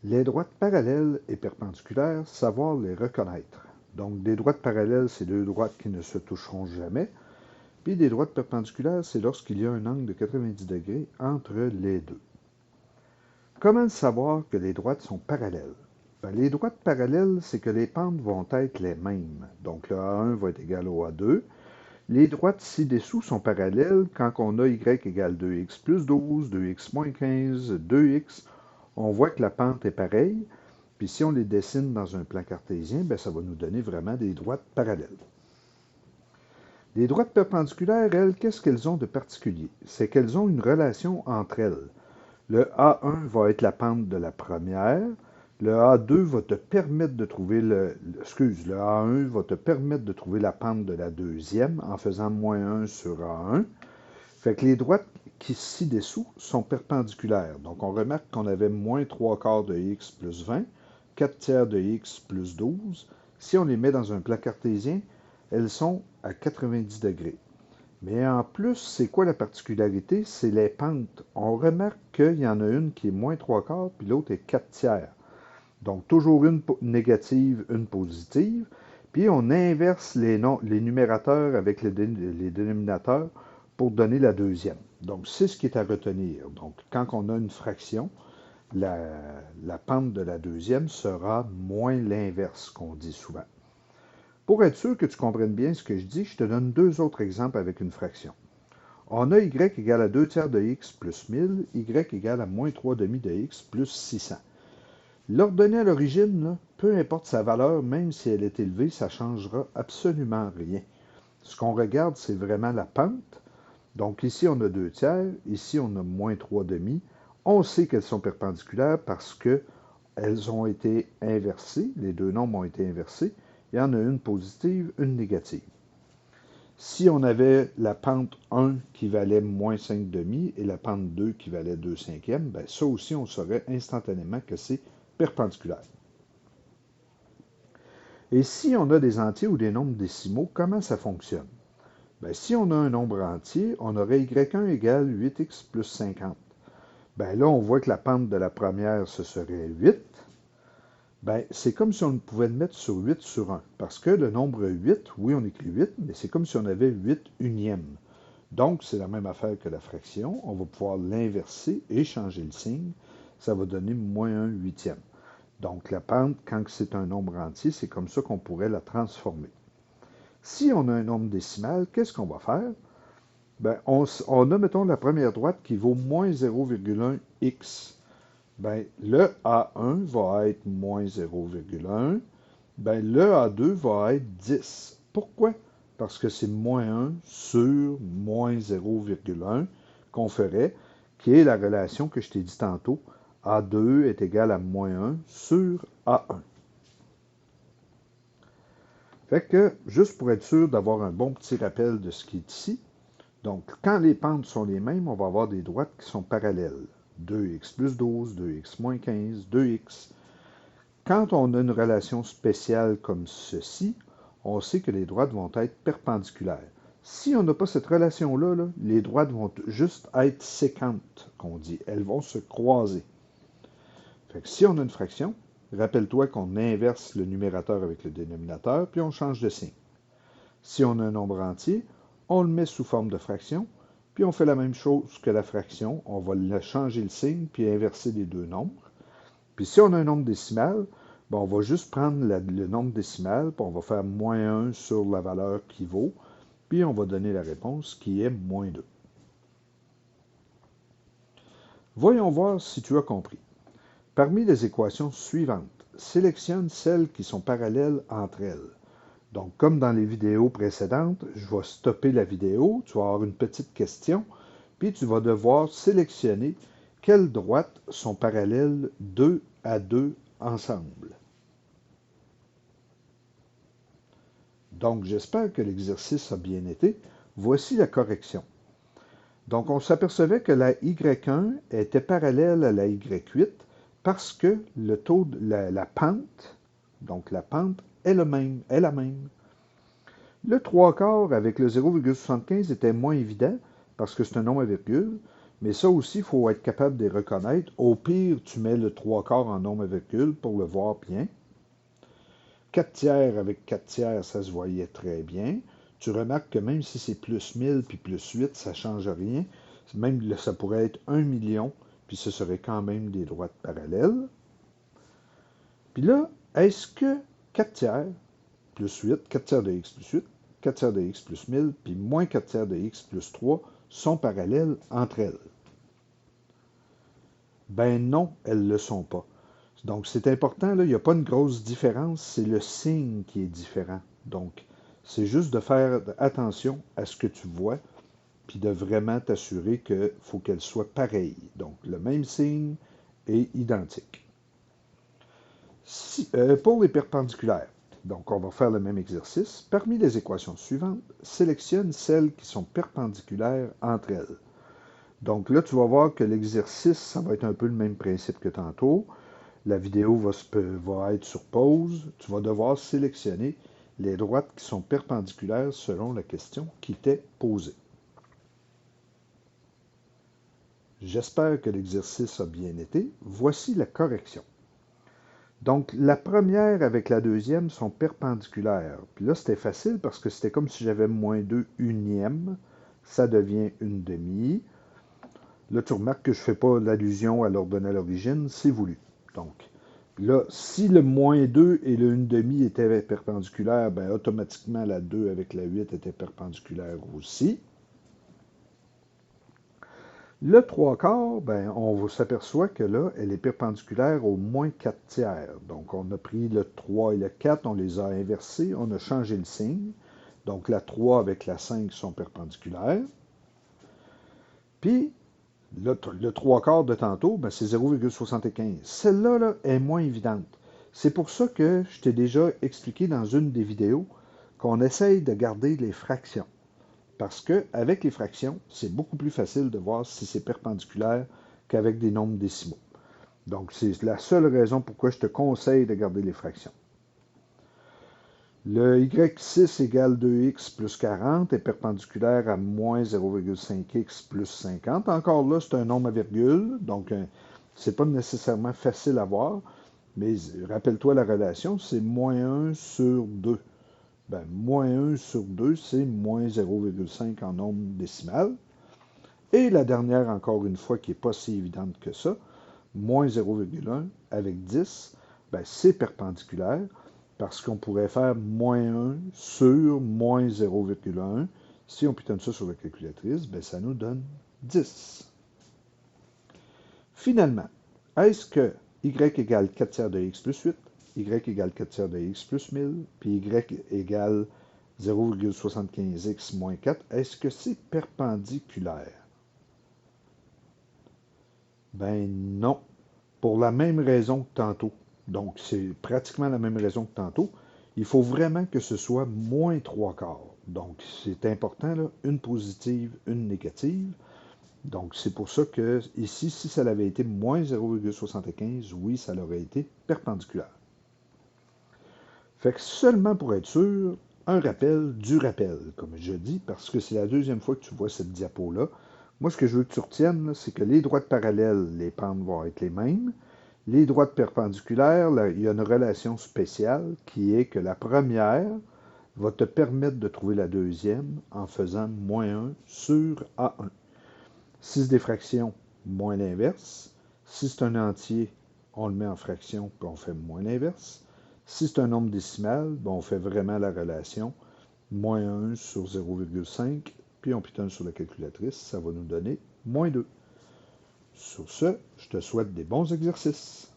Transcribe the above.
Les droites parallèles et perpendiculaires, savoir les reconnaître. Donc, des droites parallèles, c'est deux droites qui ne se toucheront jamais. Puis des droites perpendiculaires, c'est lorsqu'il y a un angle de 90 degrés entre les deux. Comment savoir que les droites sont parallèles? Les droites parallèles, c'est que les pentes vont être les mêmes. Donc, le A1 va être égal au A2. Les droites ci-dessous sont parallèles quand on a y égale 2x plus 12, 2x moins 15, 2x. On voit que la pente est pareille. Puis si on les dessine dans un plan cartésien, ça va nous donner vraiment des droites parallèles. Les droites perpendiculaires, elles, qu'est-ce qu'elles ont de particulier? C'est qu'elles ont une relation entre elles. Le A1 va être la pente de la première. Le A2 va te permettre de trouver le A1 va te permettre de trouver la pente de la deuxième en faisant moins 1 sur A1. Fait que les droites qui ci-dessous sont perpendiculaires. Donc on remarque qu'on avait moins 3 quarts de x plus 20, 4 tiers de x plus 12. Si on les met dans un plan cartésien, elles sont à 90 degrés. Mais en plus, c'est quoi la particularité? C'est les pentes. On remarque qu'il y en a une qui est moins 3 quarts, puis l'autre est 4 tiers. Donc, toujours une négative, une positive. Puis, on inverse les numérateurs avec les dénominateurs pour donner la deuxième. Donc, c'est ce qui est à retenir. Donc, quand on a une fraction, la pente de la deuxième sera moins l'inverse qu'on dit souvent. Pour être sûr que tu comprennes bien ce que je dis, je te donne deux autres exemples avec une fraction. On a y égale à 2 tiers de x plus 1000, y égale à moins 3 demi de x plus 600. L'ordonnée à l'origine, peu importe sa valeur, même si elle est élevée, ça ne changera absolument rien. Ce qu'on regarde, c'est vraiment la pente. Donc ici, on a 2 tiers, ici, on a moins 3 demi. On sait qu'elles sont perpendiculaires parce qu'elles ont été inversées, les deux nombres ont été inversés. Il y en a une positive, une négative. Si on avait la pente 1 qui valait moins 5 demi et la pente 2 qui valait 2 cinquièmes, ça aussi, on saurait instantanément que c'est perpendiculaire. Et si on a des entiers ou des nombres décimaux, comment ça fonctionne? Si on a un nombre entier, on aurait y1 égale 8x plus 50. Là, on voit que la pente de la première, ce serait 8. C'est comme si on pouvait le mettre sur 8 sur 1. Parce que le nombre 8, oui, on écrit 8, mais c'est comme si on avait 8 unièmes. Donc, c'est la même affaire que la fraction. On va pouvoir l'inverser et changer le signe. Ça va donner moins 1 huitième. Donc, la pente, quand c'est un nombre entier, c'est comme ça qu'on pourrait la transformer. Si on a un nombre décimal, qu'est-ce qu'on va faire? On a, mettons, la première droite qui vaut moins 0,1x. Le A1 va être moins 0,1. Le A2 va être 10. Pourquoi? Parce que c'est moins 1 sur moins 0,1 qu'on ferait, qui est la relation que je t'ai dit tantôt. A2 est égal à moins 1 sur A1. Fait que, juste pour être sûr d'avoir un bon petit rappel de ce qui est ici, donc quand les pentes sont les mêmes, on va avoir des droites qui sont parallèles. 2x plus 12, 2x moins 15, 2x. Quand on a une relation spéciale comme ceci, on sait que les droites vont être perpendiculaires. Si on n'a pas cette relation-là, les droites vont juste être séquentes, qu'on dit. Elles vont se croiser. Fait que si on a une fraction, rappelle-toi qu'on inverse le numérateur avec le dénominateur, puis on change de signe. Si on a un nombre entier, on le met sous forme de fraction, puis on fait la même chose que la fraction. On va changer le signe, puis inverser les deux nombres. Puis si on a un nombre décimal, on va juste prendre le nombre décimal, puis on va faire moins 1 sur la valeur qui vaut, puis on va donner la réponse qui est moins 2. Voyons voir si tu as compris. Parmi les équations suivantes, sélectionne celles qui sont parallèles entre elles. Donc, comme dans les vidéos précédentes, je vais stopper la vidéo, tu vas avoir une petite question, puis tu vas devoir sélectionner quelles droites sont parallèles 2 à 2 ensemble. Donc, j'espère que l'exercice a bien été. Voici la correction. Donc, on s'apercevait que la Y1 était parallèle à la Y8 parce que le taux de la pente, donc la pente, est la même. Le 3 quarts avec le 0,75 était moins évident parce que c'est un nombre à virgule, Mais ça aussi, il faut être capable de les reconnaître. Au pire, tu mets le 3/4 en nombre à virgule pour le voir bien. 4 tiers avec 4 tiers, ça se voyait très bien. Tu remarques que même si c'est plus 1000 puis plus 8, ça ne change rien. Même ça pourrait être 1 million, puis ce serait quand même des droites parallèles. Puis là, est-ce que 4 tiers plus 8, 4 tiers de x plus 8, 4 tiers de x plus 1000, puis moins 4 tiers de x plus 3 sont parallèles entre elles? Ben non, elles ne le sont pas. Donc c'est important, là, il n'y a pas une grosse différence, c'est le signe qui est différent. Donc c'est juste de faire attention à ce que tu vois, puis de vraiment t'assurer qu'il faut qu'elles soient pareilles. Donc le même signe est identique. Pour les perpendiculaires, donc on va faire le même exercice. Parmi les équations suivantes, sélectionne celles qui sont perpendiculaires entre elles. Donc là, tu vas voir que l'exercice, ça va être un peu le même principe que tantôt. La vidéo va être sur pause. Tu vas devoir sélectionner les droites qui sont perpendiculaires selon la question qui t'est posée. J'espère que l'exercice a bien été. Voici la correction. Donc, la première avec la deuxième sont perpendiculaires. Puis là, c'était facile parce que c'était comme si j'avais moins 2 unièmes. Ça devient une demi. Là, tu remarques que je ne fais pas l'allusion à l'ordonnée à l'origine, c'est voulu. Donc, là, si le moins 2 et le 1/2 étaient perpendiculaires, ben, automatiquement, la 2 avec la 8 était perpendiculaire aussi. Le 3/4, ben, on s'aperçoit que là, elle est perpendiculaire au moins 4 tiers. Donc, on a pris le 3 et le 4, on les a inversés, on a changé le signe. Donc, la 3 avec la 5 sont perpendiculaires. Puis, le 3/4 de tantôt, ben, c'est 0,75. Celle-là là, est moins évidente. C'est pour ça que je t'ai déjà expliqué dans une des vidéos qu'on essaye de garder les fractions. Parce qu'avec les fractions, c'est beaucoup plus facile de voir si c'est perpendiculaire qu'avec des nombres décimaux. Donc, c'est la seule raison pourquoi je te conseille de garder les fractions. Le y6 égale 2x plus 40 est perpendiculaire à moins 0,5x plus 50. Encore là, c'est un nombre à virgule, donc c'est pas nécessairement facile à voir, mais rappelle-toi la relation, c'est moins 1 sur 2. Ben, moins 1 sur 2, c'est moins 0,5 en nombre décimal. Et la dernière, encore une fois, qui n'est pas si évidente que ça, moins 0,1 avec 10, ben, c'est perpendiculaire parce qu'on pourrait faire moins 1 sur moins 0,1. Si on pitonne ça sur la calculatrice, ben, ça nous donne 10. Finalement, est-ce que y égale 4 tiers de x plus 8, y égale 4 tiers de x plus 1000, puis y égale 0,75x moins 4, est-ce que c'est perpendiculaire? Ben non, pour la même raison que tantôt. Donc, c'est pratiquement la même raison que tantôt. Il faut vraiment que ce soit moins 3/4. Donc, c'est important, là, une positive, une négative. Donc, c'est pour ça que ici, si ça avait été moins 0,75, oui, ça aurait été perpendiculaire. Fait que seulement pour être sûr, un rappel du rappel, comme je dis, parce que c'est la deuxième fois que tu vois cette diapo-là. Moi, ce que je veux que tu retiennes, c'est que les droites parallèles, les pentes vont être les mêmes. Les droites perpendiculaires, là, il y a une relation spéciale qui est que la première va te permettre de trouver la deuxième en faisant moins 1 sur A1. Si c'est des fractions, moins l'inverse. Si c'est un entier, on le met en fraction, puis on fait moins l'inverse. Si c'est un nombre décimal, ben on fait vraiment la relation moins 1 sur 0,5, puis on pitonne sur la calculatrice, ça va nous donner moins 2. Sur ce, je te souhaite des bons exercices.